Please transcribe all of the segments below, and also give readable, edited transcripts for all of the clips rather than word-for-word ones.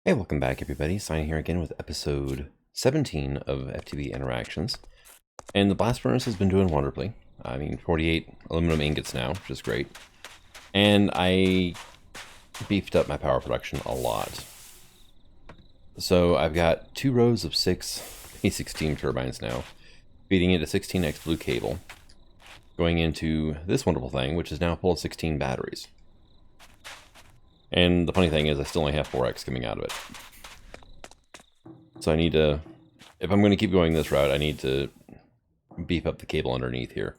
Hey, welcome back everybody. Signing here again with episode 17 of FTB Interactions. And the blast furnace has been doing wonderfully. I mean, 48 aluminum ingots now, which is great. And I beefed up my power production a lot. So I've got 2 rows of 6 basic steam turbines now, feeding into 16x blue cable, going into this wonderful thing, which is now full of 16 batteries. And the funny thing is I still only have 4x coming out of it. So I need to, if I'm going to keep going this route, I need to beef up the cable underneath here.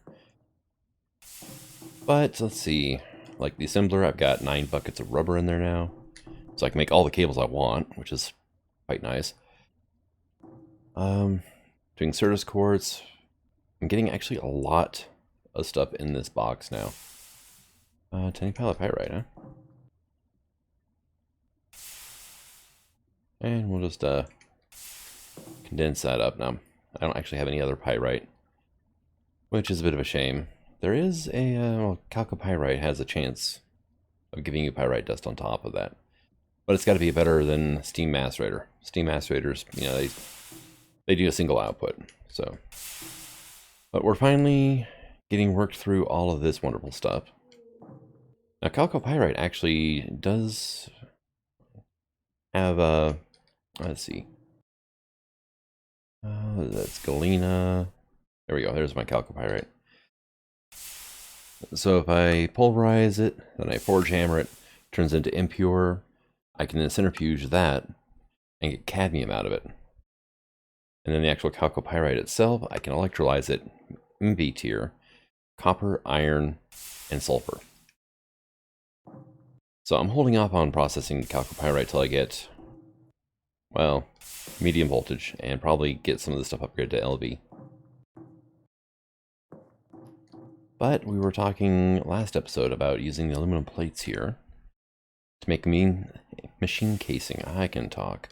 But let's see, like the assembler, I've got 9 buckets of rubber in there now. So I can make all the cables I want, which is quite nice. Doing Certus quartz. I'm getting actually a lot of stuff in this box now. Tiny pallet pyrite, huh? And we'll just condense that up now. I don't actually have any other pyrite, which is a bit of a shame. There is a, well, chalcopyrite has a chance of giving you pyrite dust on top of that. But it's got to be better than steam macerator. Steam macerators, you know, they do a single output, so. But we're finally getting worked through all of this wonderful stuff. Now, chalcopyrite actually does have a, let's see. That's galena. There we go, there's my chalcopyrite. So if I pulverize it, then I forge hammer it, turns into impure, I can then centrifuge that and get cadmium out of it. And then the actual chalcopyrite itself, I can electrolyze it in B tier, copper, iron, and sulfur. So I'm holding off on processing the chalcopyrite till I get, well, medium voltage, and probably get some of this stuff upgraded to LV. But we were talking last episode about using the aluminum plates here to make machine casing. I can talk.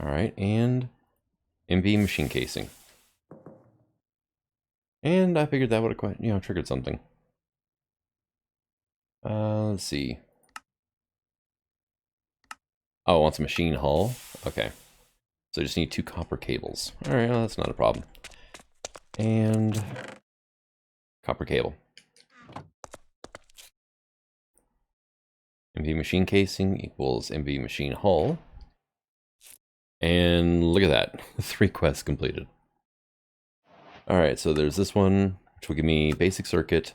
Alright, and MV machine casing. And I figured that would have, you know, triggered something. Let's see. Oh, it wants a machine hull? Okay. So I just need 2 copper cables. Alright, well, that's not a problem. And copper cable. MV machine casing equals MV machine hull. And look at that. 3 quests completed. Alright, so there's this one, which will give me basic circuit,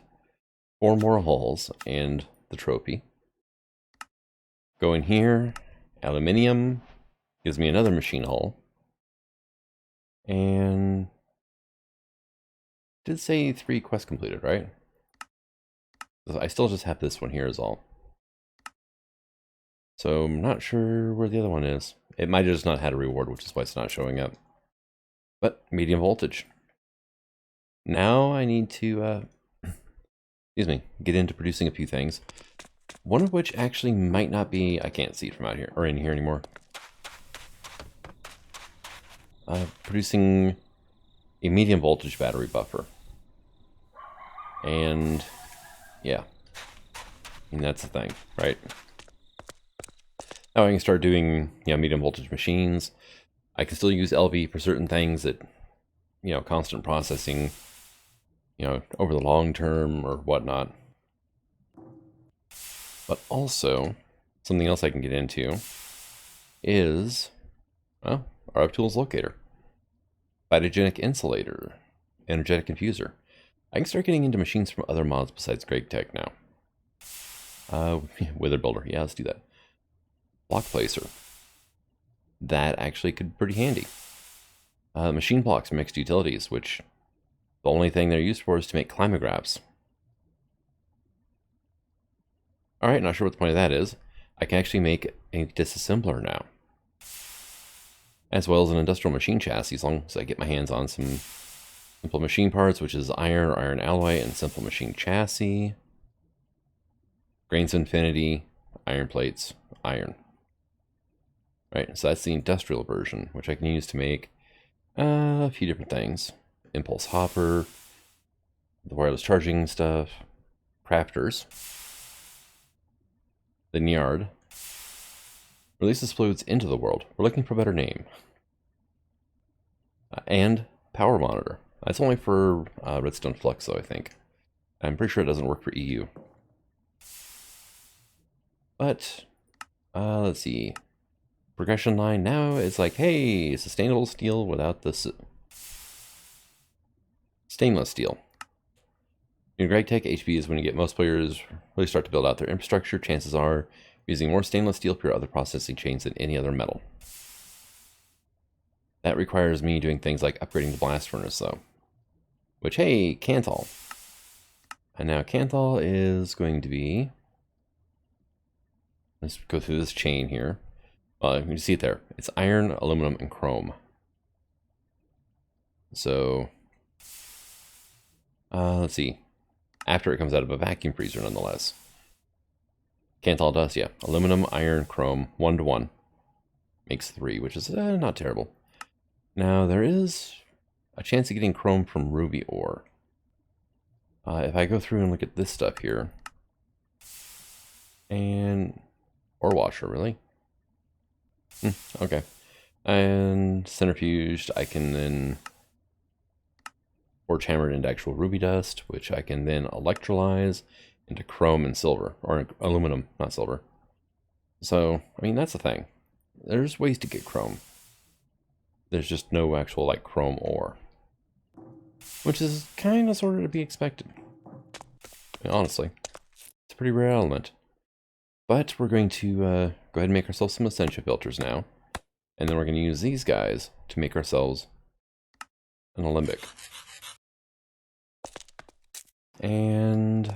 4 more hulls, and the trophy. Go in here, aluminium, gives me another machine hull. And did say 3 quests completed, right? I still just have this one here is all. So I'm not sure where the other one is. It might have just not had a reward, which is why it's not showing up. But medium voltage. Now I need to, excuse me, get into producing a few things. One of which actually might not be, I can't see it from out here, or in here anymore. Producing a medium voltage battery buffer. And, yeah. And that's the thing, right? Now I can start doing, you know, medium voltage machines. I can still use LV for certain things that, you know, constant processing, you know, over the long term or whatnot. But also, something else I can get into is, well, RF Tools Locator, Phytogenic Insulator, Energetic Infuser. I can start getting into machines from other mods besides Greg Tech now. Wither Builder, yeah, let's do that. Block Placer. That actually could be pretty handy. Machine blocks mixed utilities, which the only thing they're used for is to make climographs. Alright, not sure what the point of that is. I can actually make a disassembler now. As well as an industrial machine chassis, as long as I get my hands on some simple machine parts, which is iron, iron alloy, and simple machine chassis. Grains of Infinity, iron plates, iron. Right, so that's the industrial version, which I can use to make a few different things. Impulse hopper, the wireless charging stuff, crafters. The Nyard. Releases fluids into the world. We're looking for a better name. And power monitor. That's only for Redstone Flux, though, I think. I'm pretty sure it doesn't work for EU. But, let's see. Progression line now is like, hey, sustainable steel without the stainless steel. In Greg Tech, HB is when you get most players really start to build out their infrastructure. Chances are using more stainless steel for your other processing chains than any other metal. That requires me doing things like upgrading the blast furnace, though. Which, hey, Canthal. And now Canthal is going to be... Let's go through this chain here. You can see it there. It's iron, aluminum, and chrome. So, let's see. After it comes out of a vacuum freezer, nonetheless. Canthal does, yeah. Aluminum, iron, chrome, 1 to 1. Makes 3, which is not terrible. Now, there is a chance of getting chrome from ruby ore. If I go through and look at this stuff here. And... Ore washer, really? Okay. And centrifuged, I can then forge hammered into actual ruby dust, which I can then electrolyze into chrome and silver, or aluminum, not silver. So, I mean, that's the thing. There's ways to get chrome. There's just no actual, like, chrome ore. Which is kind of sort of to be expected. I mean, honestly. It's a pretty rare element. But we're going to go ahead and make ourselves some Essentia filters now. And then we're going to use these guys to make ourselves an alembic. And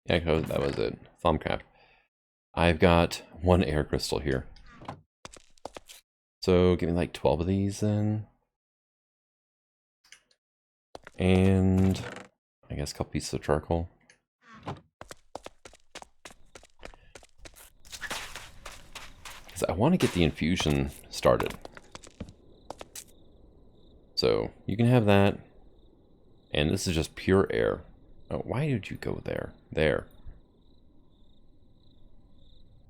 yeah, that was it. Thaumcraft. I've got 1 air crystal here. So give me like 12 of these then. And I guess a couple pieces of charcoal. Because I want to get the infusion started. So you can have that. And this is just pure air. Oh, why did you go there? There.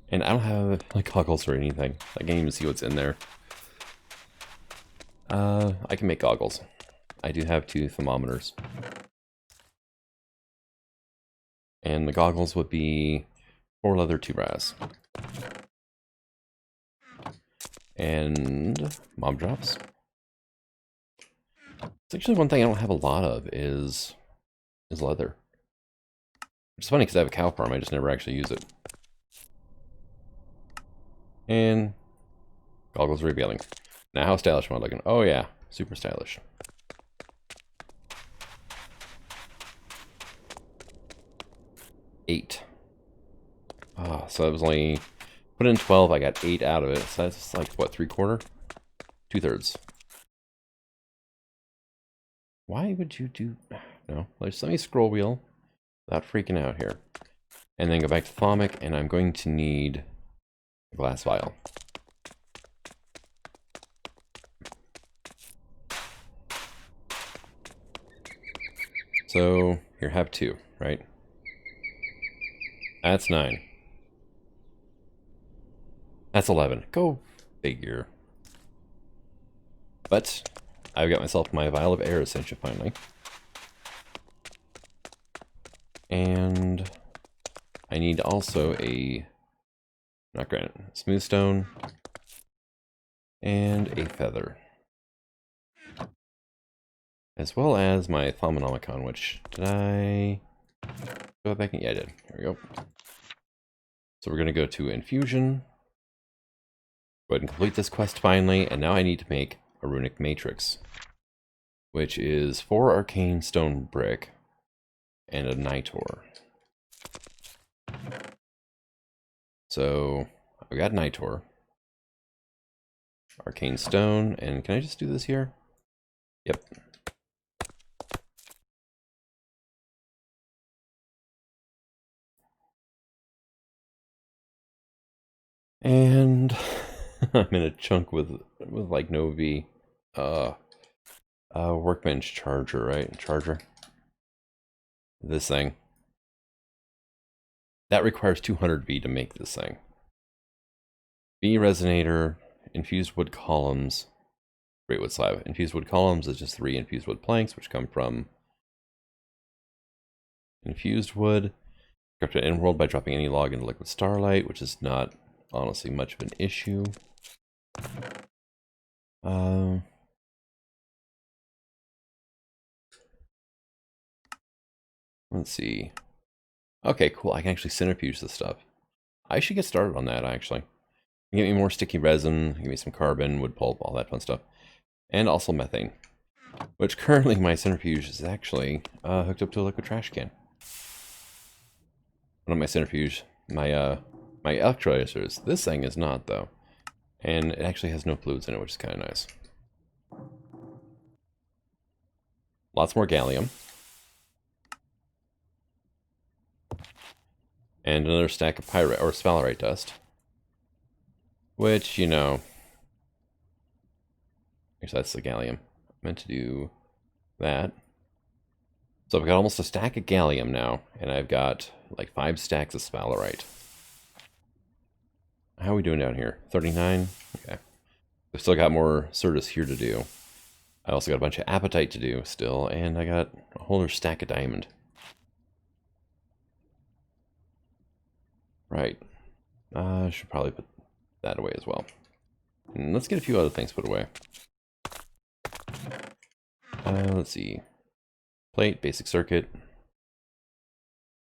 And I don't have like goggles or anything. I can't even see what's in there. I can make goggles. I do have 2 thermometers. And the goggles would be 4 leather, 2 brass. And mob drops. It's actually one thing I don't have a lot of is leather. Which is funny because I have a cow farm, I just never actually use it. And goggles revealing. Now how stylish am I looking? Oh yeah, super stylish. Eight. Oh, so it was only put in 12, I got 8 out of it. So that's like what, 3/4? 2/3. Why would you do... No, let me scroll wheel without freaking out here. And then go back to Thaumic, and I'm going to need a glass vial. So, here, have 2, right? That's 9. That's 11. Go figure. But I've got myself my vial of air Essentia finally. And I need also a, not granite, smooth stone and a feather. As well as my Thaumonomicon, which, did I go back? Yeah, I did. Here we go. So we're going to go to Infusion. Go ahead and complete this quest finally, and now I need to make a runic matrix, which is 4 arcane stone brick and a nitor. So I've got nitor, arcane stone, and can I just do this here? Yep. And I'm in a chunk with like no V. Workbench charger, right? Charger. This thing. that requires 200 V to make this thing. V resonator, infused wood columns, great wood slab. Infused wood columns is just 3 infused wood planks, which come from infused wood. Craft an in-world by dropping any log into liquid starlight, which is not honestly much of an issue. Let's see. Okay, cool. I can actually centrifuge this stuff. I should get started on that, actually. Give me more sticky resin, give me some carbon, wood pulp, all that fun stuff. And also methane. Which currently my centrifuge is actually hooked up to a liquid trash can. One of my centrifuge, my electrolyzers. This thing is not, though. And it actually has no fluids in it, which is kind of nice. Lots more gallium. And another stack of pyrite or sphalerite dust. Which, you know, actually that's the gallium. I meant to do that. So I've got almost a stack of gallium now, and I've got like 5 stacks of sphalerite. How are we doing down here? 39? Okay. I've still got more Certus here to do. I also got a bunch of apatite to do still, and I got a whole other stack of diamond. Right. I should probably put that away as well. And let's get a few other things put away. Let's see. Plate, basic circuit.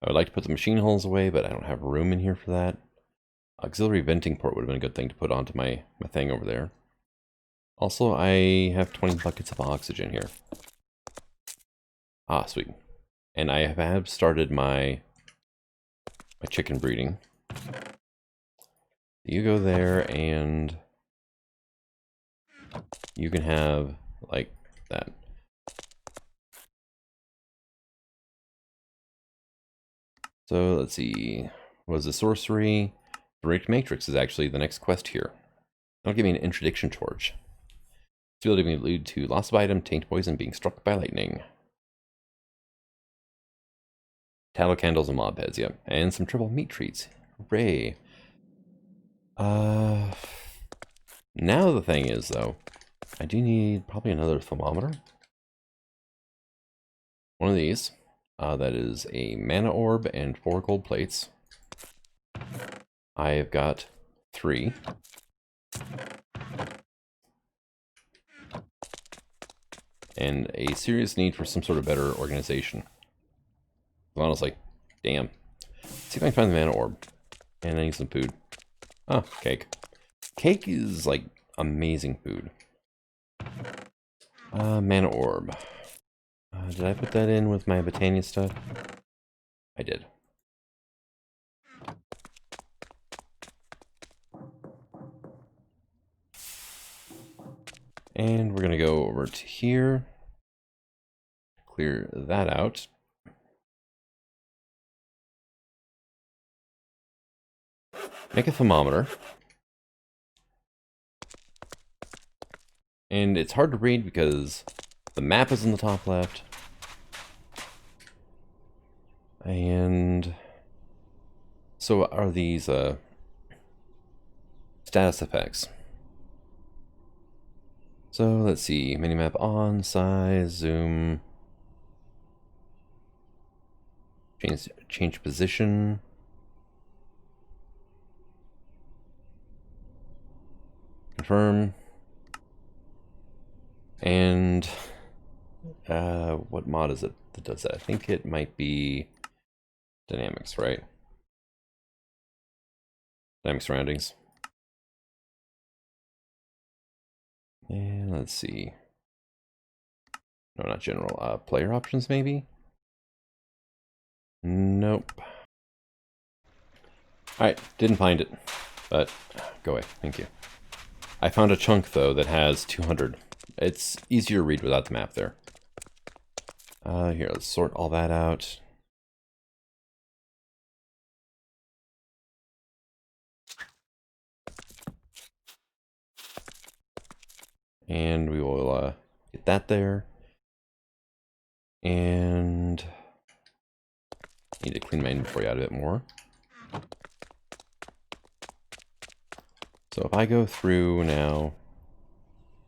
I would like to put the machine holes away, but I don't have room in here for that. Auxiliary venting port would have been a good thing to put onto my thing over there. Also, I have 20 buckets of oxygen here. Ah, sweet. And I have started my chicken breeding. You go there and you can have like that. So let's see. What is the sorcery? The Raked Matrix is actually the next quest here. Don't give me an interdiction torch. It's ability to allude to loss of item, taint poison, being struck by lightning. Tallow candles and mob heads, yep. And some triple meat treats. Hooray. Now the thing is, though, I do need probably another thermometer. One of these. That is a mana orb and 4 gold plates. I have got 3. And a serious need for some sort of better organization. Honestly, damn. Let's see if I can find the mana orb. And I need some food. Oh, cake. Cake is like amazing food. Mana orb. Did I put that in with my Botania stuff? I did. And we're gonna go over to here. Clear that out. Make a thermometer. And it's hard to read because the map is in the top left. And so are these status effects. So let's see, minimap on, size, zoom, change position. Confirm. And what mod is it that does that? I think it might be dynamics, right? Dynamic surroundings. And let's see. No, not general. Player options, maybe? Nope. Alright, didn't find it. But, go away. Thank you. I found a chunk, though, that has 200. It's easier to read without the map there. Here, let's sort all that out. And we will get that there. And need to clean my inventory out a bit more. So if I go through now,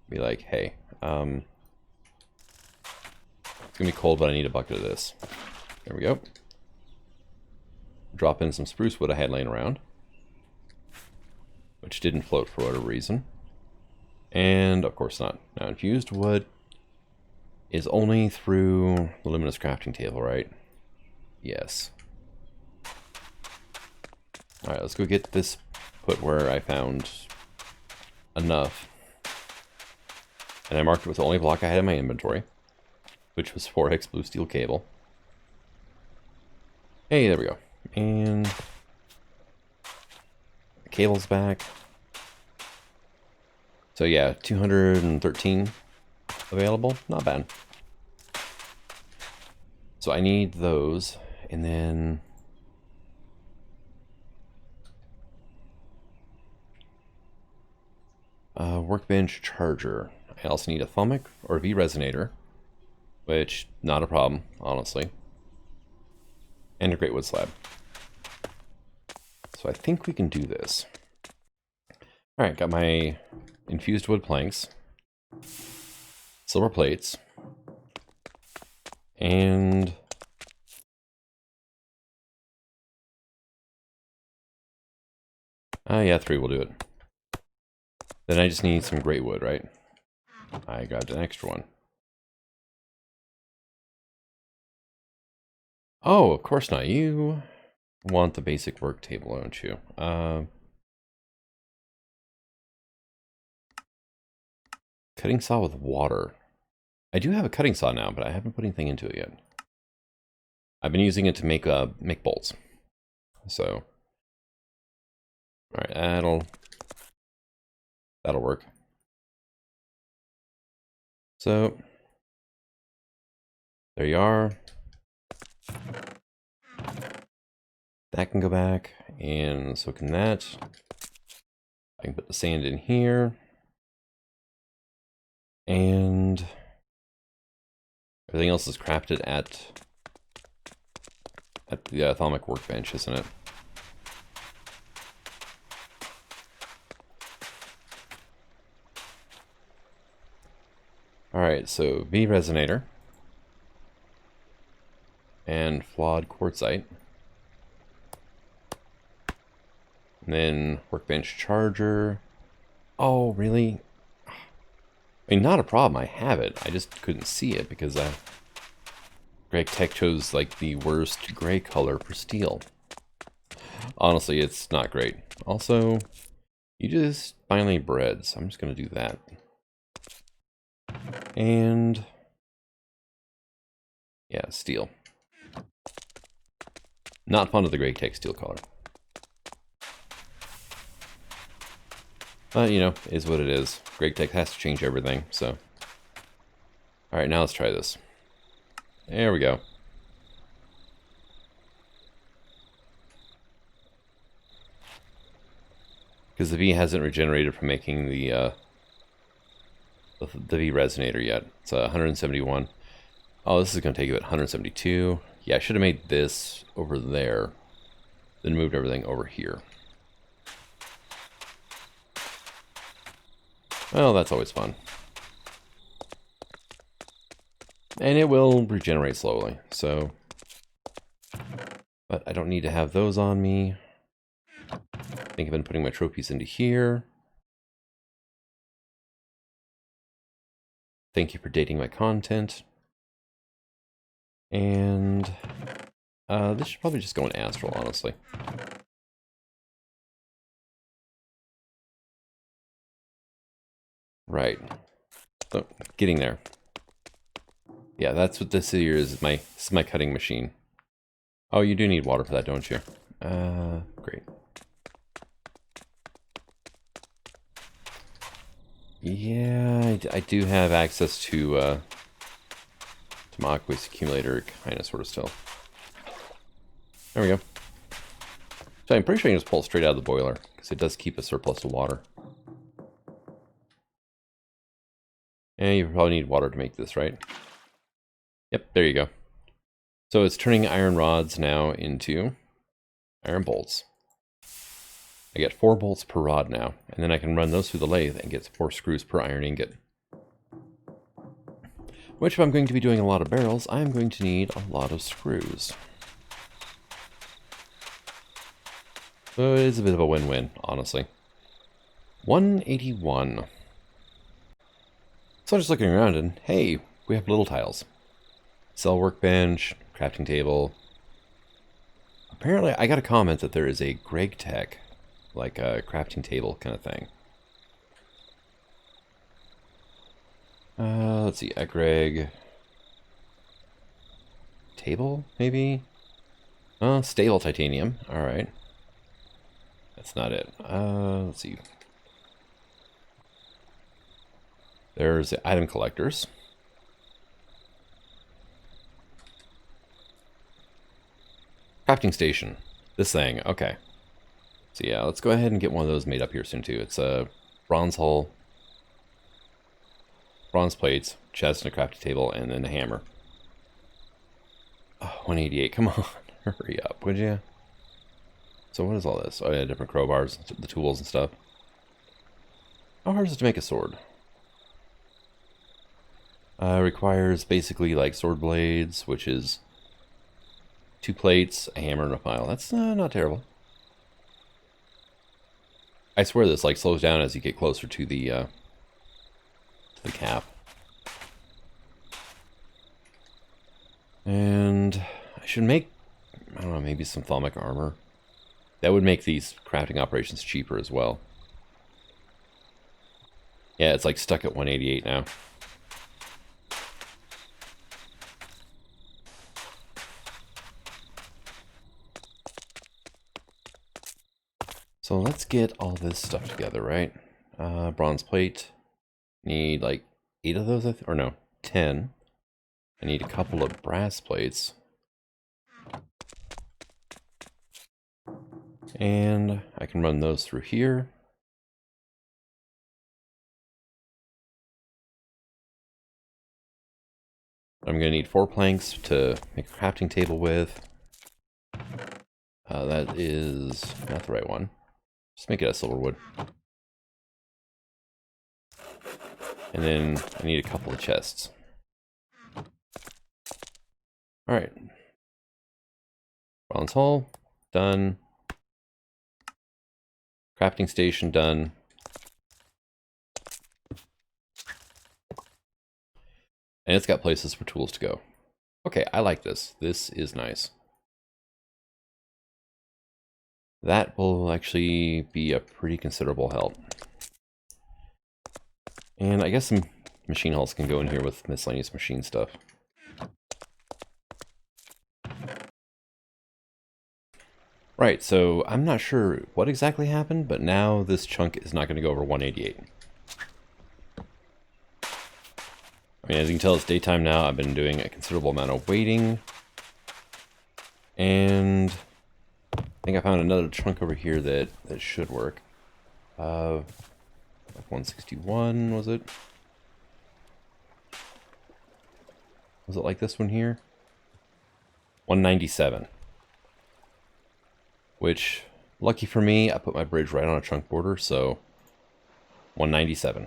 be like, hey, it's gonna be cold, but I need a bucket of this. There we go. Drop in some spruce wood I had laying around, which didn't float for whatever reason. And of course not. Now infused wood is only through the luminous crafting table, right? Yes. Alright, let's go get this put where I found enough. And I marked it with the only block I had in my inventory, which was 4x blue steel cable. Hey, there we go. And the cable's back. So yeah, 213 available. Not bad. So I need those, and then workbench charger. I also need a Thaumcraft or V resonator, which not a problem, honestly. And a great wood slab. So I think we can do this. Alright, got my infused wood planks, silver plates, and yeah, 3 will do it. Then I just need some great wood, right? I got an extra one. Oh, of course not. You want the basic work table, don't you? Cutting saw with water. I do have a cutting saw now, but I haven't put anything into it yet. I've been using it to make bolts. So, all right, that'll work. So, there you are. That can go back, and so can that. I can put the sand in here. And everything else is crafted at the Thaumcraft workbench, isn't it? Alright, so V resonator and flawed quartzite. And then workbench charger. Oh, really? I mean, not a problem. I have it. I just couldn't see it because Greg Tech chose like the worst gray color for steel. Honestly, it's not great. Also, you just finally bred, so I'm just going to do that. And yeah, steel. Not fond of the Greg Tech steel color. But, you know, is what it is. Greg Tech has to change everything, so. Alright, now let's try this. There we go. Because the V hasn't regenerated from making the V resonator yet. It's 171. Oh, this is going to take about 172. Yeah, I should have made this over there. Then moved everything over here. Well, that's always fun. And it will regenerate slowly, so. But I don't need to have those on me. I think I've been putting my trophies into here. Thank you for dating my content. And this should probably just go in Astral, honestly. Right. So, getting there. Yeah, that's what this here is. This is my cutting machine. Oh, you do need water for that, don't you? Great. Yeah, I do have access to my aqueous accumulator, kind of, sort of still. There we go. So I'm pretty sure I can just pull it straight out of the boiler, because it does keep a surplus of water. And you probably need water to make this, right? Yep, there you go. So it's turning iron rods now into iron bolts. I get 4 bolts per rod now, and then I can run those through the lathe and get 4 screws per iron ingot. Which, if I'm going to be doing a lot of barrels, I'm going to need a lot of screws. So it is a bit of a win-win, honestly. 181. So I'm just looking around and, hey, we have little tiles. Cell workbench, crafting table. Apparently, I got a comment that there is a Greg Tech, like a crafting table kind of thing. Let's see, a Greg table, maybe? Oh, stable titanium. Alright. That's not it. Let's see. There's the item collectors. Crafting station. This thing. Okay. So yeah, let's go ahead and get one of those made up here soon too. It's a bronze hull, bronze plates, chest and a crafting table, and then a hammer. Oh, 188. Come on. Hurry up, would you? So what is all this? Oh yeah, different crowbars, the tools and stuff. How hard is it to make a sword? Requires basically like sword blades, which is 2 plates, a hammer, and a file. That's not terrible. I swear this like slows down as you get closer to the cap. And I should make, I don't know, maybe some thalmic armor. That would make these crafting operations cheaper as well. Yeah, it's like stuck at 188 now. So let's get all this stuff together, right? Bronze plate. Need like 8 of those, or no, 10. I need a couple of brass plates. And I can run those through here. I'm going to need 4 planks to make a crafting table with. That is not the right one. Just make it a silver wood. And then I need a couple of chests. Alright. Bronze hull, done. Crafting station, done. And it's got places for tools to go. Okay, I like this. This is nice. That will actually be a pretty considerable help. And I guess some machine hulls can go in here with miscellaneous machine stuff. Right, so I'm not sure what exactly happened, but now this chunk is not going to go over 188. I mean, as you can tell, it's daytime now. I've been doing a considerable amount of waiting. And I think I found another chunk over here that should work. Like 161, was it? Was it like this one here? 197. Which, lucky for me, I put my bridge right on a chunk border, so 197.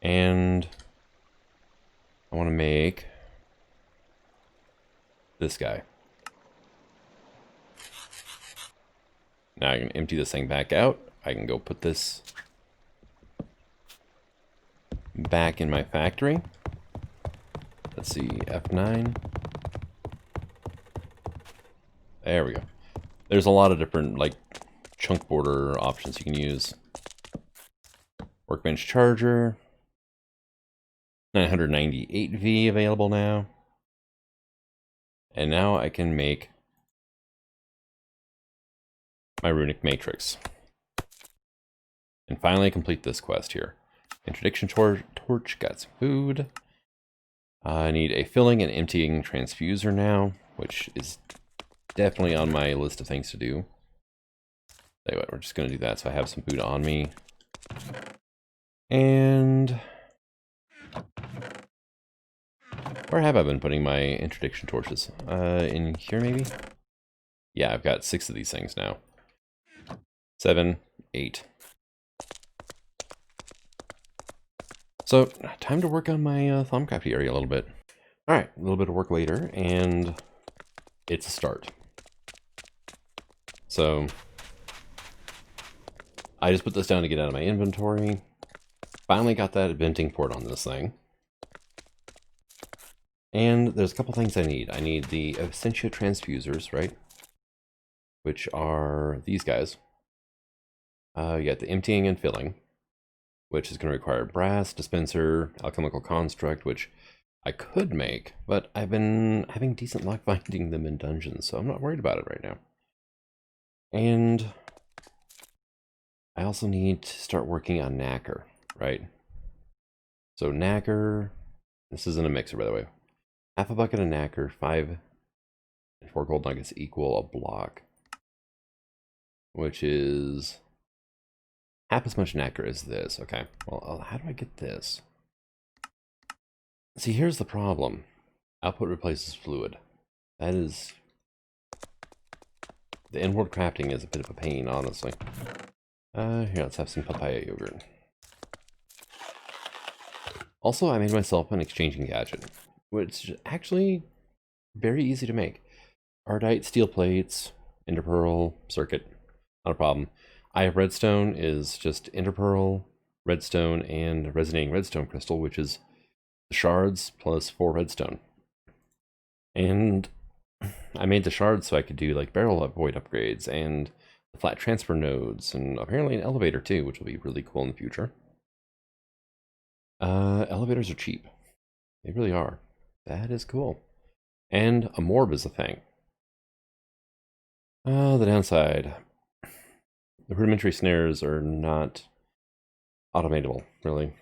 And I want to make this guy. Now I can empty this thing back out. I can go put this back in my factory. Let's see, F9. There we go. There's a lot of different like chunk border options you can use. Workbench charger. 998V available now. And now I can make my runic matrix. And finally complete this quest here. Interdiction torch, got some food. I need a filling and emptying transfuser now, which is definitely on my list of things to do. Tell you what, we're just going to do that so I have some food on me. And where have I been putting my interdiction torches? In here maybe? Yeah, I've got 6 of these things now. 7, 8. So, time to work on my Thaumcraft area a little bit. Alright, a little bit of work later, and it's a start. So, I just put this down to get out of my inventory. Finally got that venting port on this thing. And there's a couple things I need. I need the Essentia transfusers, right? Which are these guys. You got the emptying and filling, which is going to require brass, dispenser, alchemical construct, which I could make, but I've been having decent luck finding them in dungeons, so I'm not worried about it right now. And I also need to start working on nacre, right? So nacre, this isn't a mixer, by the way. Half a bucket of nacre, 5 and 4 gold nuggets equal a block, which is half as much nacre as this. Okay, well, how do I get this? See, here's the problem. Output replaces fluid. That is... The inward crafting is a bit of a pain, honestly. Here, let's have some papaya yogurt. Also, I made myself an exchanging gadget, which is actually very easy to make. Ardite, steel plates, enderpearl, circuit, not a problem. I have redstone is just enderpearl, redstone, and resonating redstone crystal, which is the shards plus 4 redstone. And I made the shards so I could do like barrel void upgrades and the flat transfer nodes, and apparently an elevator too, which will be really cool in the future. Elevators are cheap. They really are. That is cool. And a morb is a thing. The downside. The rudimentary snares are not automatable, really.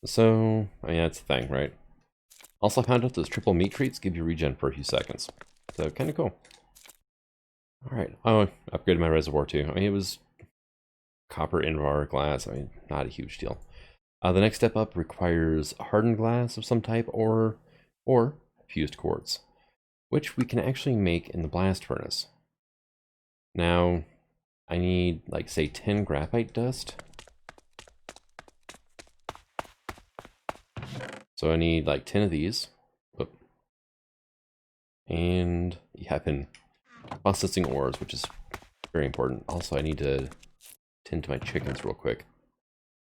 So, I mean, that's the thing, right? Also, I found out those triple meat treats give you regen for a few seconds. So, kind of cool. Alright. Oh, I upgraded my reservoir too. I mean, it was copper, invar, glass. I mean, not a huge deal. The next step up requires hardened glass of some type or fused quartz, which we can actually make in the blast furnace. Now, I need, like, say, 10 graphite dust. So I need, like, 10 of these. Oop. And, yeah, I've been processing ores, which is very important. Also, I need to tend to my chickens real quick.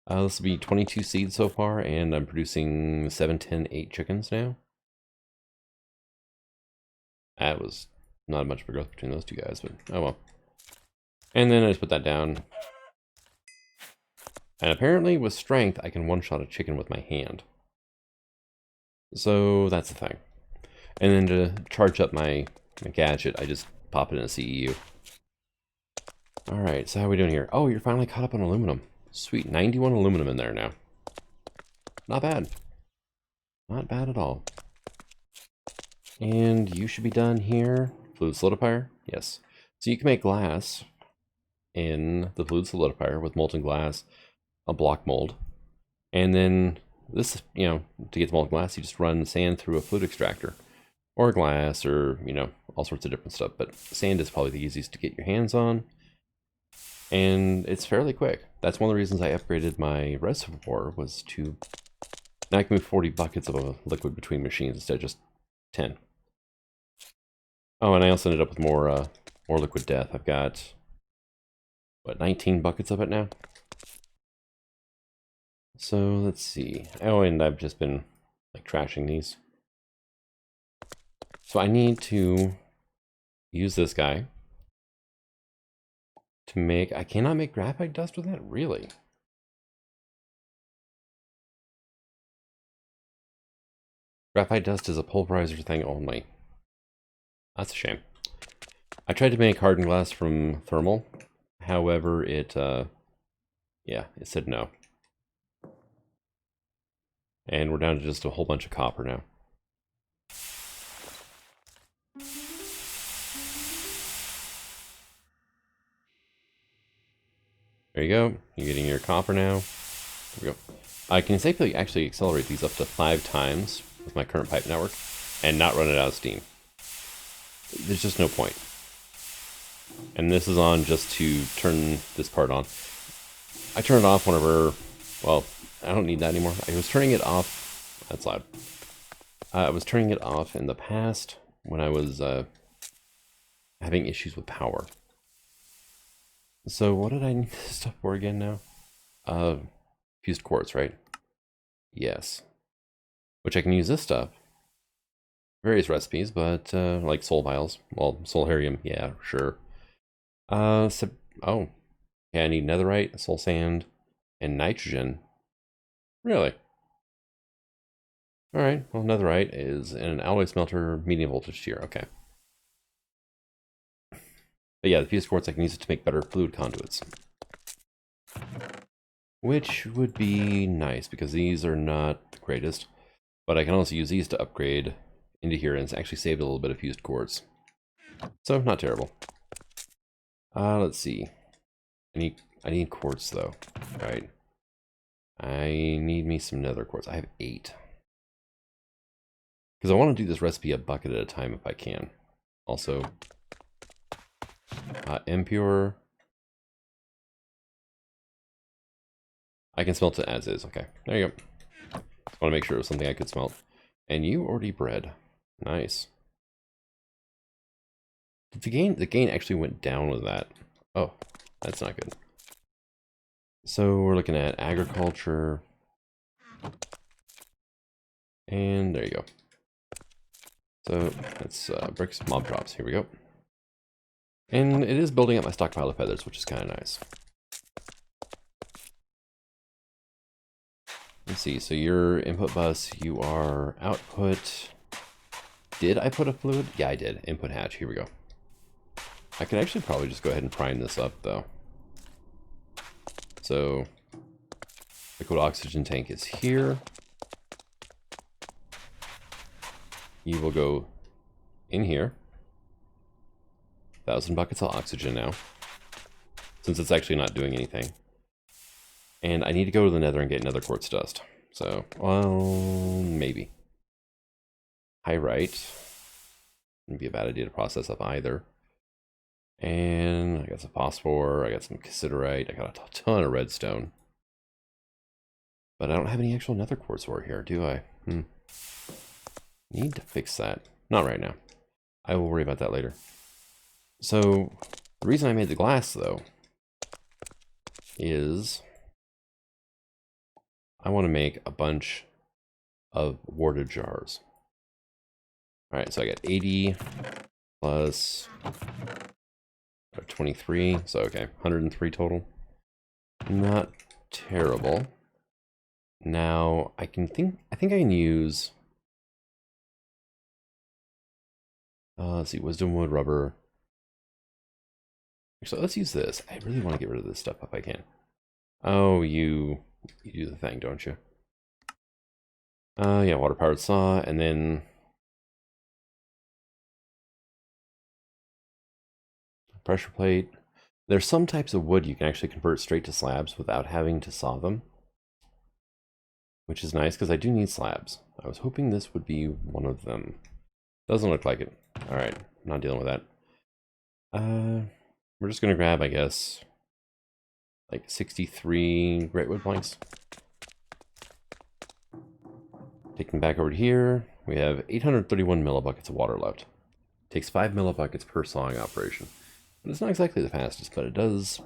This will be 22 seeds so far, and I'm producing 7, 10, 8 chickens now. That was not much of a growth between those two guys, but oh well. And then I just put that down. And apparently with strength, I can one-shot a chicken with my hand. So that's the thing. And then to charge up my gadget, I just pop it in a CEU. Alright, so how are we doing here? Oh, you're finally caught up on aluminum. Sweet, 91 aluminum in there now. Not bad. Not bad at all. And you should be done here. Fluid solidifier? Yes. So you can make glass in the fluid solidifier with molten glass, a block mold. And then this, you know, to get the molten glass, you just run sand through a fluid extractor. Or glass, or, you know, all sorts of different stuff. But sand is probably the easiest to get your hands on. And it's fairly quick. That's one of the reasons I upgraded my reservoir, was to... Now I can move 40 buckets of a liquid between machines instead of just 10. Oh, and I also ended up with more liquid death. I've got, what, 19 buckets of it now? So, let's see. Oh, and I've just been, like, trashing these. So I need to use this guy to make... I cannot make graphite dust with that? Really? Graphite dust is a pulverizer thing only. That's a shame. I tried to make hardened glass from thermal. However, yeah, it said no. And we're down to just a whole bunch of copper now. There you go. You're getting your copper now. There we go. I can safely actually accelerate these up to 5 times with my current pipe network and not run it out of steam. There's just no point. And this is on just to turn this part on. I turn it off whenever, well, I don't need that anymore. I was turning it off, that's loud. I was turning it off in the past when I was having issues with power. So what did I need this stuff for again now? Fused quartz, right? Yes. Which I can use this stuff. Various recipes, but like soul vials. Well, soularium, yeah, sure. Oh, yeah, I need netherite, soul sand, and nitrogen. Really? Alright, well, netherite is in an alloy smelter, medium voltage tier, okay. But yeah, the fused quartz, I can use it to make better fluid conduits. Which would be nice, because these are not the greatest. But I can also use these to upgrade into here, and it's actually saved a little bit of fused quartz. So, not terrible. Let's see. I need quartz, though. Right. I need me some nether quartz. I have 8. Because I want to do this recipe a bucket at a time if I can. Also, impure. I can smelt it as is. Okay, there you go. Just want to make sure it was something I could smelt. And you already bred. Nice. Did the gain actually went down with that? Oh, that's not good. So we're looking at agriculture. And there you go. So that's bricks, mob drops. Here we go. And it is building up my stockpile of feathers, which is kind of nice. Let's see, so your input bus, you are output. Did I put a fluid? Yeah, I did. Input hatch, here we go. I could actually probably just go ahead and prime this up, though. So, liquid oxygen tank is here. You will go in here. 1,000 buckets of oxygen now, since it's actually not doing anything. And I need to go to the nether and get nether quartz dust. So, well, maybe. Pyrite. Wouldn't be a bad idea to process up either. And I got some phosphor, I got some cassiterite, I got a ton of redstone. But I don't have any actual nether quartz ore here, do I? Need to fix that. Not right now. I will worry about that later. So, the reason I made the glass, though, is I want to make a bunch of warded jars. Alright, so I got 80 plus 23, so okay, 103 total. Not terrible. Now, I think I can use... let's see, wisdom wood, rubber. So let's use this. I really want to get rid of this stuff if I can. Oh, you do the thing, don't you? Yeah, water powered saw, and then pressure plate. There's some types of wood you can actually convert straight to slabs without having to saw them, which is nice because I do need slabs. I was hoping this would be one of them. Doesn't look like it. All right, not dealing with that. We're just gonna grab, I guess, like 63 great wood planks. Take them back over to here. We have 831 millibuckets of water left. Takes 5 millibuckets per sawing operation. But it's not exactly the fastest, but it does.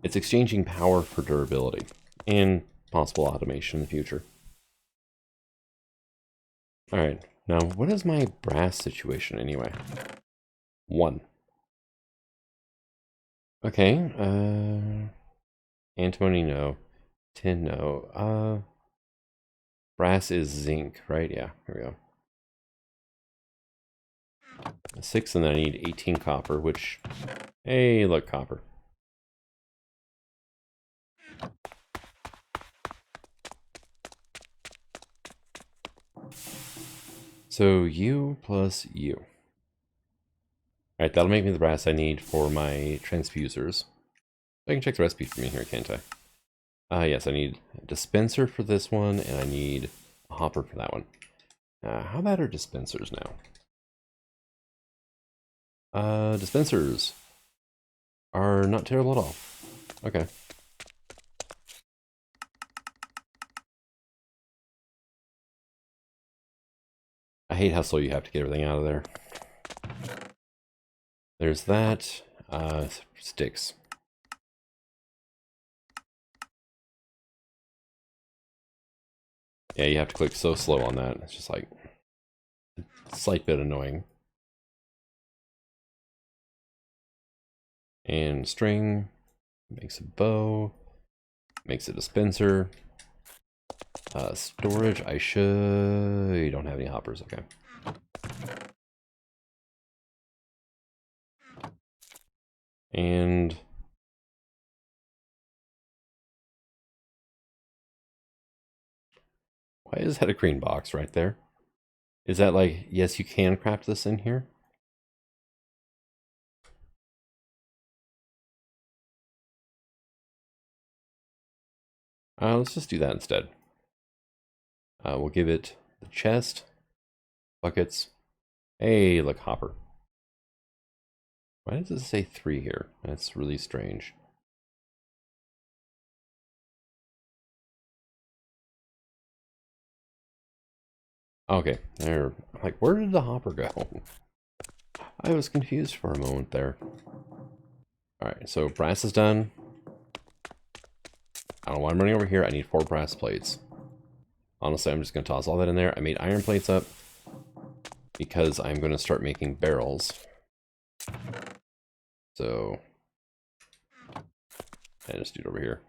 It's exchanging power for durability and possible automation in the future. All right, now what is my brass situation anyway? 1. Okay, antimony, no. Tin, no. Brass is zinc, right? Yeah, here we go. 6, and then I need 18 copper, which, hey, look, copper. So U plus U. Alright, that'll make me the brass I need for my transfusers. I can check the recipe for me here, can't I? Yes, I need a dispenser for this one, and I need a hopper for that one. How about our dispensers now? Dispensers. are not terrible at all. Okay. I hate how slow you have to get everything out of there. There's that. Sticks. Yeah, you have to click so slow on that. It's just like a slight bit annoying. And string makes a bow, makes a dispenser. Storage, you don't have any hoppers, okay. And why is that a green box right there? Is that like, yes, you can craft this in here? Let's just do that instead. We'll give it the chest, buckets. Hey, look, hopper. Why does it say 3 here? That's really strange. Okay, there. Like, where did the hopper go? I was confused for a moment there. Alright, so brass is done. I don't know why I'm running over here. I need 4 brass plates. Honestly, I'm just going to toss all that in there. I made iron plates up because I'm going to start making barrels. So, I just do it over here.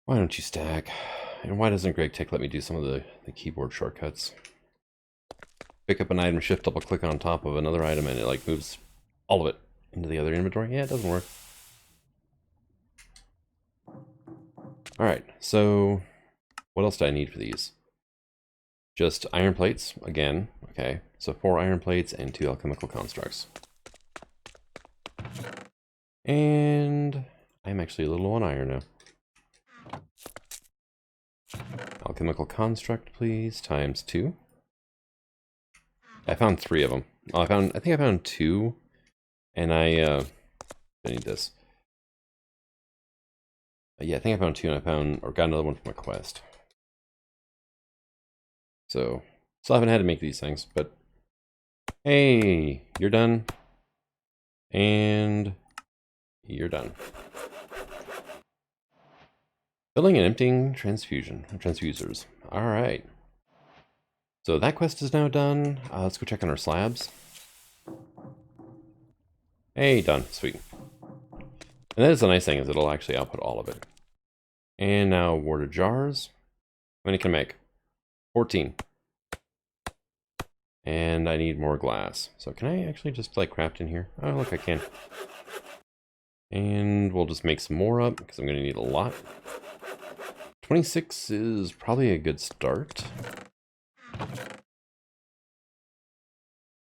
Why don't you stack? And why doesn't Greg Tech let me do some of the keyboard shortcuts? Pick up an item, shift, double click on top of another item, and it like moves all of it into the other inventory. Yeah, it doesn't work. Alright, so what else do I need for these? Just iron plates, again. Okay, so 4 iron plates and 2 alchemical constructs. And I'm actually a little low on iron now. Alchemical construct, please, times 2. I found 3 of them. Oh, I think I found 2, and I need this. Yeah, I think I found 2, and got another one from a quest. So, still haven't had to make these things, but hey, you're done, and you're done. Filling and emptying transfusers. All right. So that quest is now done. Let's go check on our slabs. Hey, done. Sweet. And that is the nice thing, is it'll actually output all of it. And now water jars. How many can I make? 14. And I need more glass. So can I actually just like craft in here? Oh, look, I can. And we'll just make some more up because I'm going to need a lot. 26 is probably a good start.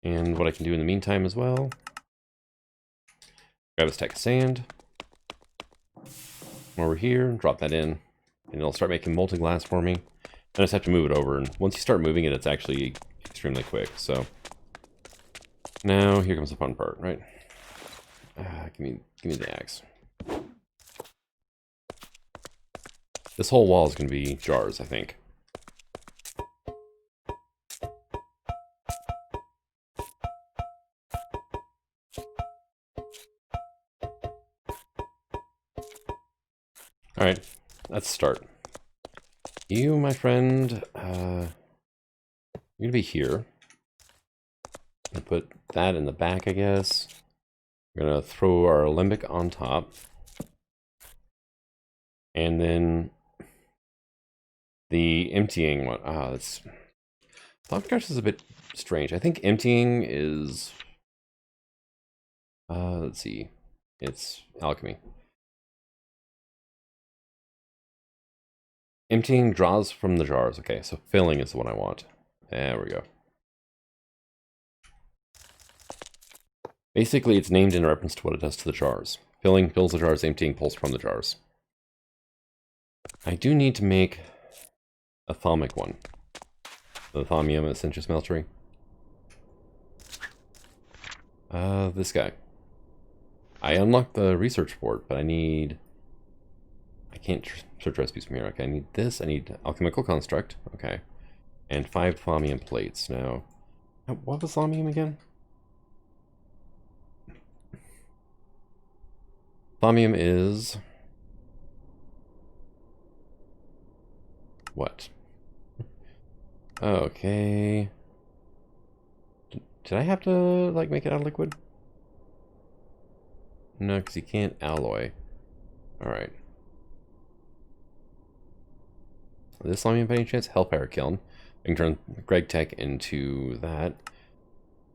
And what I can do in the meantime as well, grab a stack of sand, come over here, drop that in, and it'll start making molten glass for me. I just have to move it over, and once you start moving it, it's actually extremely quick. So now here comes the fun part, right? Give me the axe. This whole wall is going to be jars, I think. All right, let's start. You, my friend, you're gonna be here. I'll put that in the back, I guess. We're gonna throw our alembic on top. And then the emptying one. That's... Thaumcraft is a bit strange. I think emptying is... let's see. It's alchemy. Emptying draws from the jars. Okay, so filling is the one I want. There we go. Basically, it's named in reference to what it does to the jars. Filling fills the jars, emptying pulls from the jars. I do need to make a thalmic one. The Thaumium Essential Smeltery. This guy. I unlocked the research port, but I can't search recipes from here. Okay, I need this. I need alchemical construct. Okay. And 5 Thaumium plates. Now, what was Thaumium again? Thaumium is... what? Okay. Did I have to, like, make it out of liquid? No, because you can't alloy. Alright. This Thaumium by any chance? Hellfire Kiln. I can turn Greg Tech into that.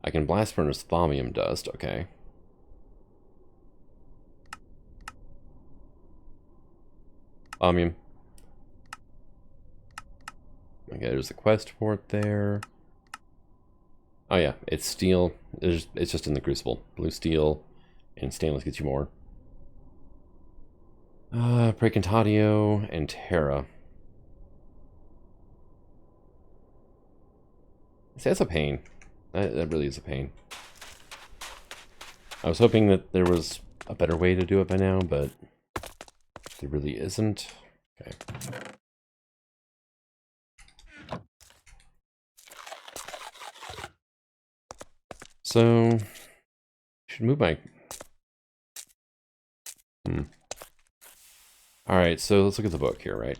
I can blast furnace Thaumium dust. Okay. Thaumium. Okay, there's the quest port there. Oh yeah, it's steel. It's just in the crucible. Blue steel and stainless gets you more. Precantatio and Terra. See, that's a pain. That really is a pain. I was hoping that there was a better way to do it by now, but there really isn't. Okay. So, I should move my... Alright, so let's look at the book here, right?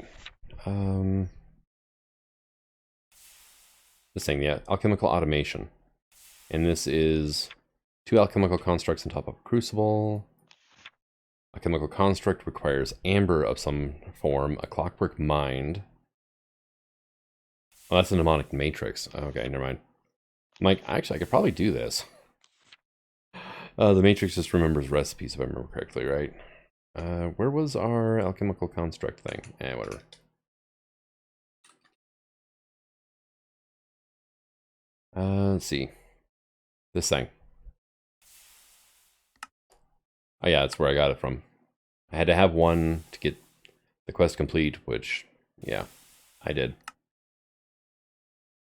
This thing, yeah, alchemical automation. And this is 2 alchemical constructs on top of a crucible. A chemical construct requires amber of some form, a clockwork mind. Oh, that's a mnemonic matrix. Okay, never mind. Mike, actually, I could probably do this. The matrix just remembers recipes, if I remember correctly, right? Where was our alchemical construct thing? Whatever. Let's see. This thing. Oh yeah, that's where I got it from. I had to have one to get the quest complete, which, yeah, I did.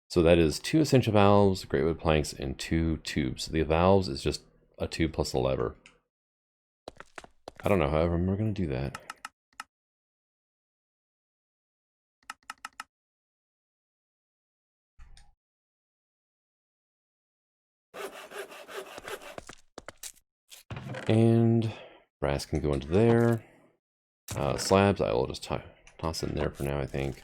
So that is 2 essential valves, great wood planks, and 2 tubes. The valves is just a tube plus a lever. I don't know, however, we're going to do that. And brass can go into there. Slabs, I will just toss in there for now, I think.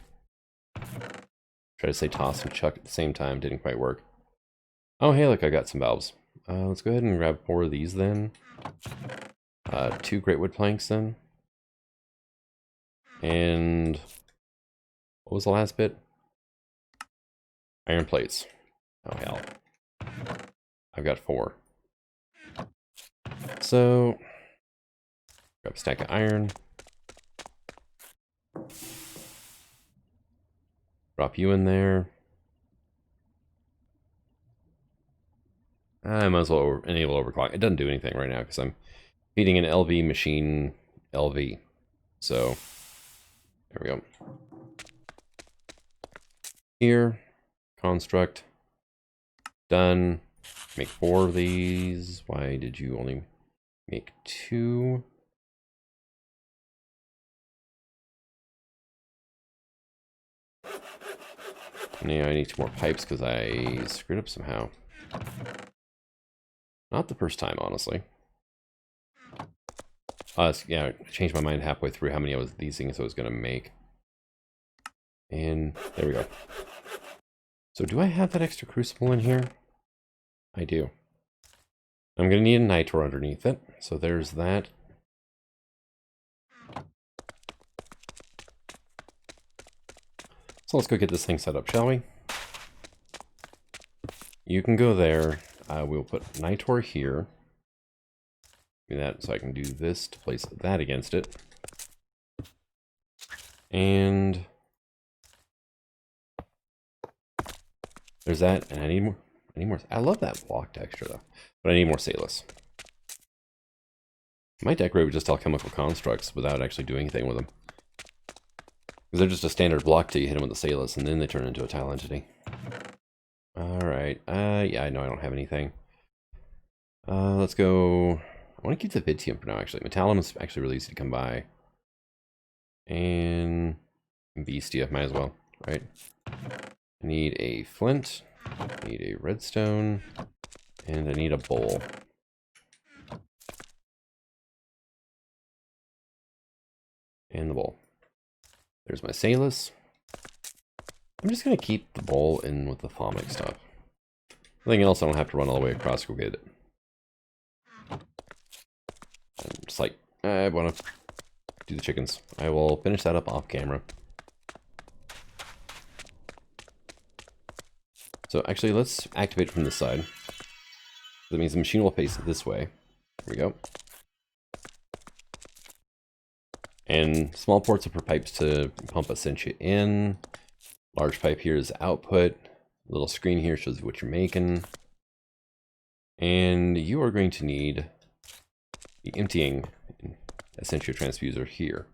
Try to say toss and chuck at the same time, didn't quite work. Oh, hey, look, I got some valves. Let's go ahead and grab 4 of these then. 2 great wood planks then. And what was the last bit? Iron plates. Oh, hell. I've got 4. So, grab a stack of iron. Drop you in there. I might as well enable overclock. It doesn't do anything right now because I'm feeding an LV machine LV. So, there we go. Here, construct, done. Make 4 of these. Why did you only make 2? Yeah, I need 2 more pipes because I screwed up somehow. Not the first time, honestly. Yeah, I changed my mind halfway through how many of these things I was going to make. And there we go. So do I have that extra crucible in here? I do. I'm going to need a nitor underneath it. So there's that. So let's go get this thing set up, shall we? You can go there. We'll put nitor here. Do that so I can do this to place that against it. And there's that, and I need more. I love that block texture though, but I need more Salus. I might decorate with just alchemical constructs without actually doing anything with them. Because they're just a standard block till you hit them with the Salus, and then they turn into a tile entity. right? Yeah, I know I don't have anything. Let's go. I want to keep the Vitium for now, actually. Metallum is actually really easy to come by. And Beastia, might as well, right? I need a flint, I need a redstone, and I need a bowl. And the bowl. There's my Salus. I'm just going to keep the bowl in with the Thaumic stuff. Anything else, I don't have to run all the way across to go get it. I'm just like, I want to do the chickens. I will finish that up off camera. So actually, let's activate it from this side. That means the machine will face this way. Here we go. And small ports are for pipes to pump Essentia in. Large pipe here is output. Little screen here shows what you're making. And you are going to need the emptying Essentia transfuser here.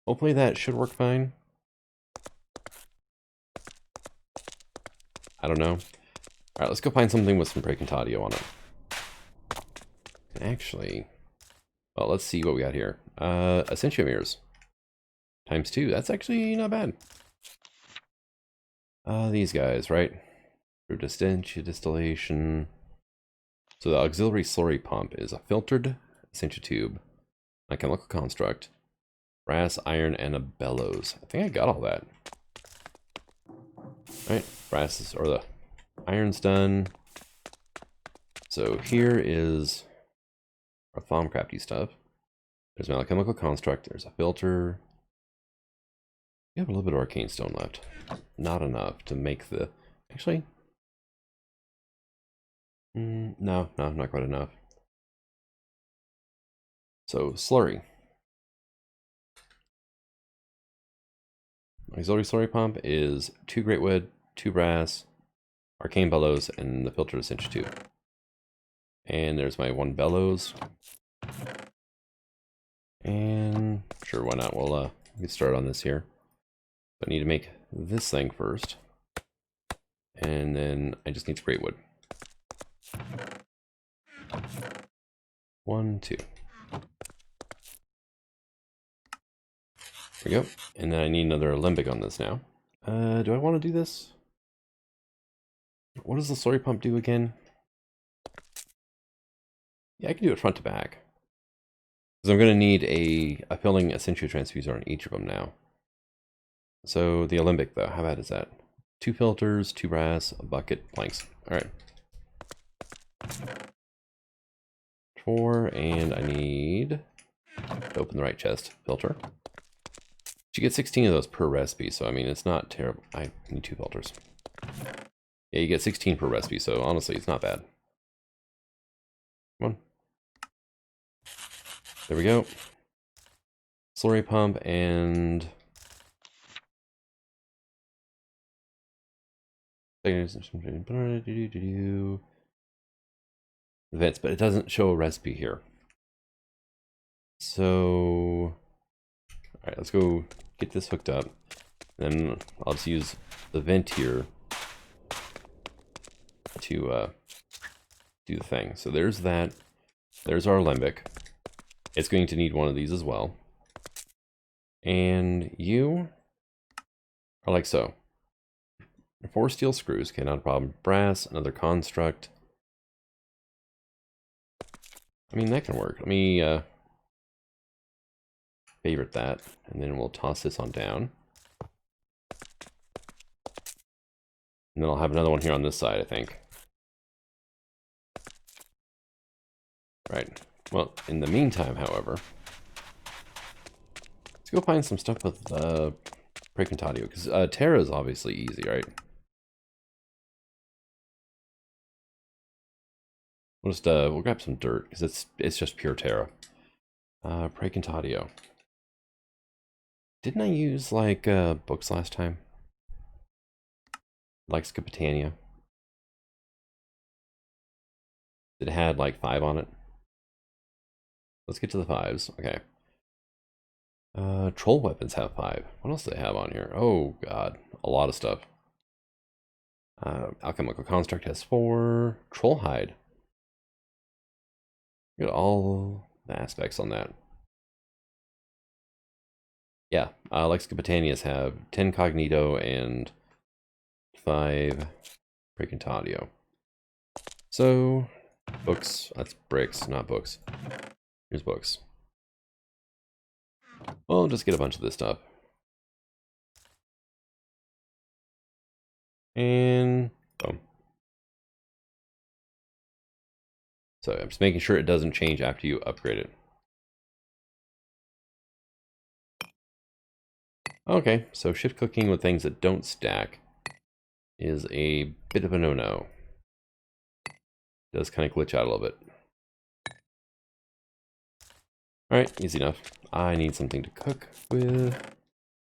Hopefully that should work fine. I don't know. Alright, let's go find something with some Praecantatio on it. And actually, well, let's see what we got here. Essentia mirrors. ×2. That's actually not bad. These guys, right? For distillation. So the auxiliary slurry pump is a filtered Essentia tube, a chemical construct, brass, iron, and a bellows. I think I got all that. Right, brass is, or the iron's done. So here is our Thaumcrafty stuff. There's my chemical construct. There's a filter. We have a little bit of arcane stone left. Not enough to make the... Actually... no, not quite enough. So, slurry. Auxiliary slurry pump is 2 great wood, 2 brass, arcane bellows, and the filtered Essentia tube. And there's my 1 bellows. And sure, why not? We'll get started on this here. I need to make this thing first. And then I just need the great wood. 1, 2. There we go. And then I need another alembic on this now. Do I want to do this? What does the slurry pump do again? Yeah, I can do it front to back. Because I'm going to need a filling Essentia transfuser on each of them now. So the alembic though, how bad is that? 2 filters, 2 brass, a bucket, planks. Alright. 4, and I need to open the right chest. Filter. You get 16 of those per recipe, so I mean, it's not terrible. I need 2 filters. Yeah, you get 16 per recipe, so honestly, it's not bad. Come on. There we go. Slurry pump and... vents, but it doesn't show a recipe here. So... Alright, let's go get this hooked up. Then I'll just use the vent here to do the thing. So there's that. There's our alembic. It's going to need one of these as well. And you are like so. 4 steel screws, okay, not a problem. Brass, another construct. I mean, that can work. Let me favorite that, and then we'll toss this on down. And then I'll have another one here on this side, I think. Right. Well, in the meantime, however, let's go find some stuff with Praecantatio, because Terra is obviously easy, right? We'll just we'll grab some dirt because it's just pure Terra. Praecantatio. Didn't I use like books last time? Like Scapitania. It had like 5 on it. Let's get to the 5s. Okay. Troll weapons have 5. What else do they have on here? Oh god, a lot of stuff. Alchemical construct has 4. Troll hide. Look at all the aspects on that. Yeah, Lexicopatanias have 10 cognito and 5 precantatio. So, books. That's bricks, not books. Here's books. Well, just get a bunch of this stuff. And boom. So I'm just making sure it doesn't change after you upgrade it. Okay, so shift clicking with things that don't stack is a bit of a no-no. Does kind of glitch out a little bit. Alright, easy enough. I need something to cook with.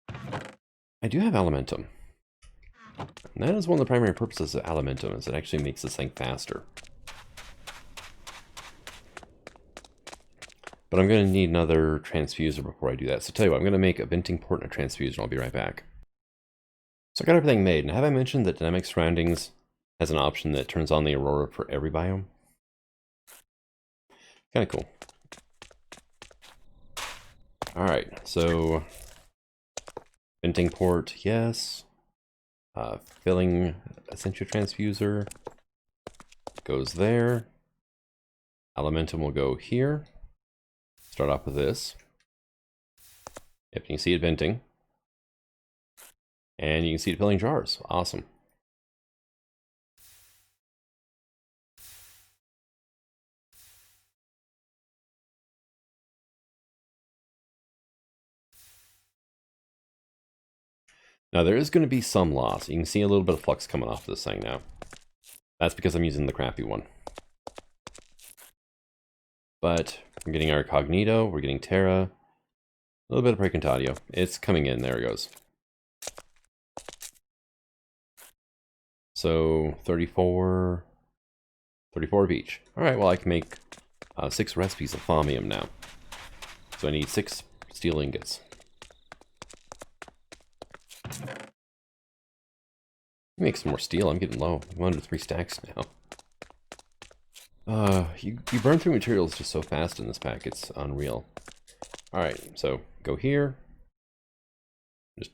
I do have Alimentum. And that is one of the primary purposes of Alimentum, is it actually makes this thing faster. But I'm going to need another transfuser before I do that. So tell you what, I'm going to make a venting port and a transfuser, and I'll be right back. So I got everything made, and have I mentioned that Dynamic Surroundings has an option that turns on the Aurora for every biome? Kind of cool. Alright, so venting port, yes. Filling Essentia Transfuser goes there. Alimentum will go here. Start off with this. Yep, you can see it venting. And you can see it filling jars. Awesome. Now there is going to be some loss. You can see a little bit of flux coming off this thing now. That's because I'm using the crappy one. But we're getting our Cognito, we're getting Terra, a little bit of Precantatio. It's coming in, there it goes. So 34 of each. Alright, well I can make 6 recipes of Thaumium now. So I need 6 steel ingots. Make some more steel, I'm getting low. I'm under 3 stacks now. You burn through materials just so fast in this pack, it's unreal. Alright, so go here. Just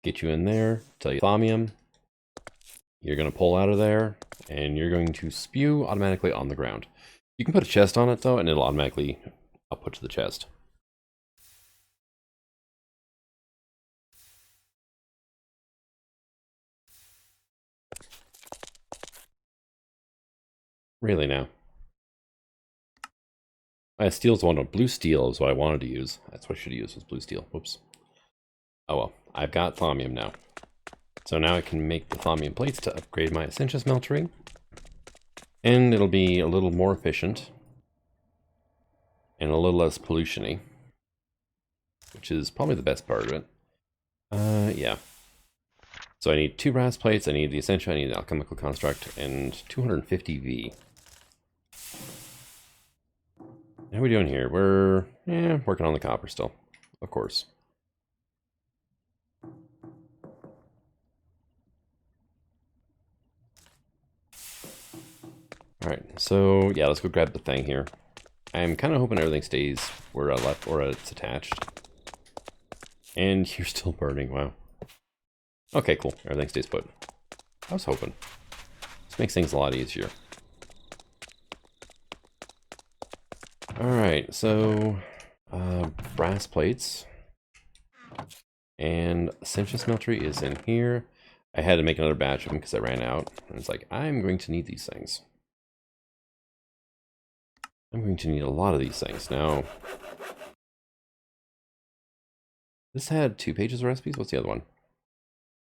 get you in there, tell you Thaumium. You're going to pull out of there, and you're going to spew automatically on the ground. You can put a chest on it, though, and it'll automatically output to the chest. Really now. Steel's one. Blue steel is what I wanted to use. That's what I should have used, was blue steel. Whoops. Oh well, I've got Thaumium now. So now I can make the Thaumium plates to upgrade my Essentia smeltery. And it'll be a little more efficient. And a little less pollution-y. Which is probably the best part of it. Yeah. So I need 2 brass plates, I need the Essentia, I need the alchemical construct, and 250 V. How are we doing here? We're working on the copper still, of course. Alright, so yeah, let's go grab the thing here. I'm kind of hoping everything stays where I left, or it's attached. And you're still burning, wow. Okay, cool, everything stays put. I was hoping. This makes things a lot easier. Alright, so brass plates. And Essentia smeltery is in here. I had to make another batch of them because I ran out. And it's like, I'm going to need these things. I'm going to need a lot of these things. Now, this had 2 pages of recipes? What's the other one?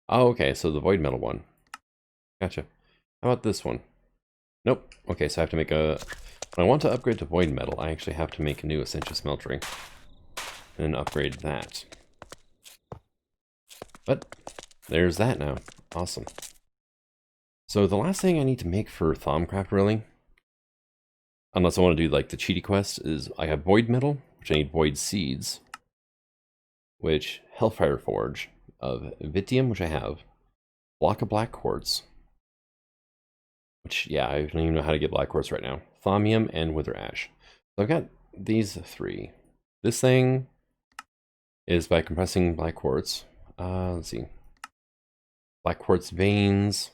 Oh, okay, so the void metal one. Gotcha. How about this one? Nope. Okay, so I have to make a... When I want to upgrade to void metal, I actually have to make a new Essentia smeltery. And then upgrade that. But there's that now. Awesome. So the last thing I need to make for Thaumcraft, really, unless I want to do like the cheaty quest, is I have void metal, which I need void seeds, which Hellfire Forge of Vitium, which I have, block of black quartz, Which, yeah, I don't even know how to get black quartz right now. Thaumium and wither ash. So I've got these three. This thing is by compressing black quartz. Let's see. Black quartz veins.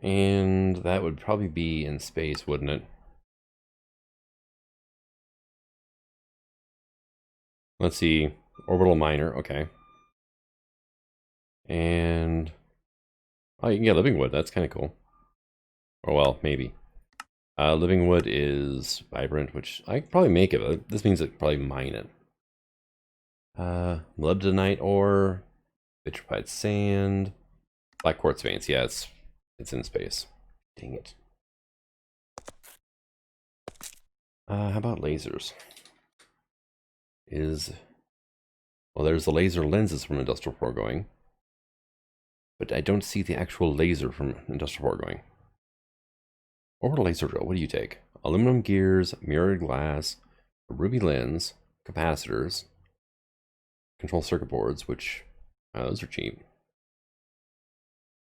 And that would probably be in space, wouldn't it? Let's see. Orbital miner, okay. And oh, you can get living wood. That's kind of cool. Or well, maybe. Living wood is vibrant, which I could probably make it. This means I could probably mine it. Molybdenite ore, vitrified sand, black quartz veins. Yeah, it's in space. Dang it. How about lasers? Well, there's the laser lenses from industrial foregoing, but I don't see the actual laser from industrial foregoing. Orbital laser drill. What do you take? Aluminum gears, mirrored glass, a ruby lens, capacitors, control circuit boards, which those are cheap.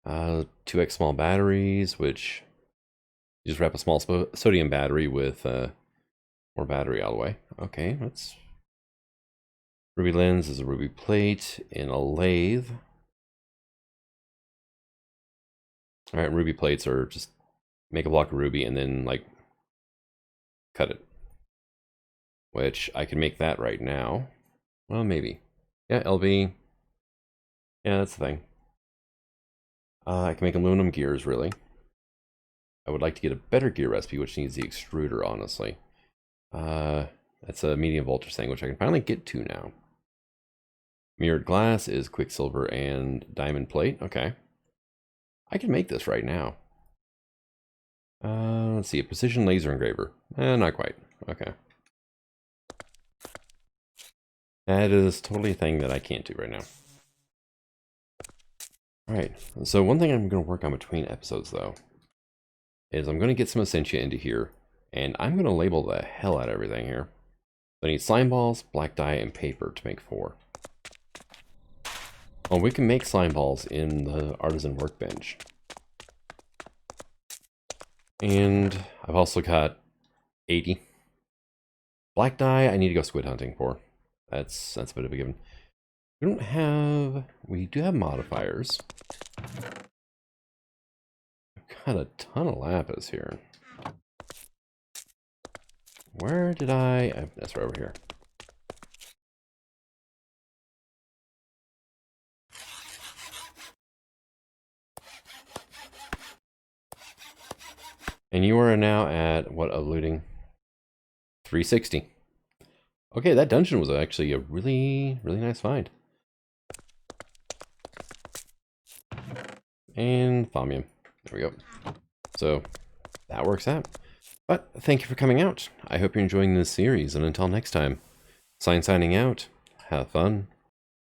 2x small batteries, which you just wrap a small sodium battery with more battery all the way. Okay, that's ruby lens is a ruby plate in a lathe. All right, ruby plates are just make a block of ruby and then like cut it. Which I can make that right now. Well, maybe. Yeah, LV. Yeah, that's the thing. I can make aluminum gears, really. I would like to get a better gear recipe, which needs the extruder, honestly. That's a medium voltage thing, which I can finally get to now. Mirrored glass is quicksilver and diamond plate. Okay. I can make this right now. Let's see, a precision laser engraver. Not quite. Okay. That is totally a thing that I can't do right now. Alright, so one thing I'm going to work on between episodes, though, is I'm going to get some Essentia into here, and I'm going to label the hell out of everything here. So I need slime balls, black dye, and paper to make 4. Well, we can make slime balls in the artisan workbench. And I've also got 80. Black dye, I need to go squid hunting for. That's a bit of a given. We do have modifiers. I've got a ton of lapis here. Where did that's right over here. And you are now at, what, of looting? 360. Okay, that dungeon was actually a really, really nice find. And Thaumium. There we go. So, that works out. But, thank you for coming out. I hope you're enjoying this series, and until next time, signing out. Have fun.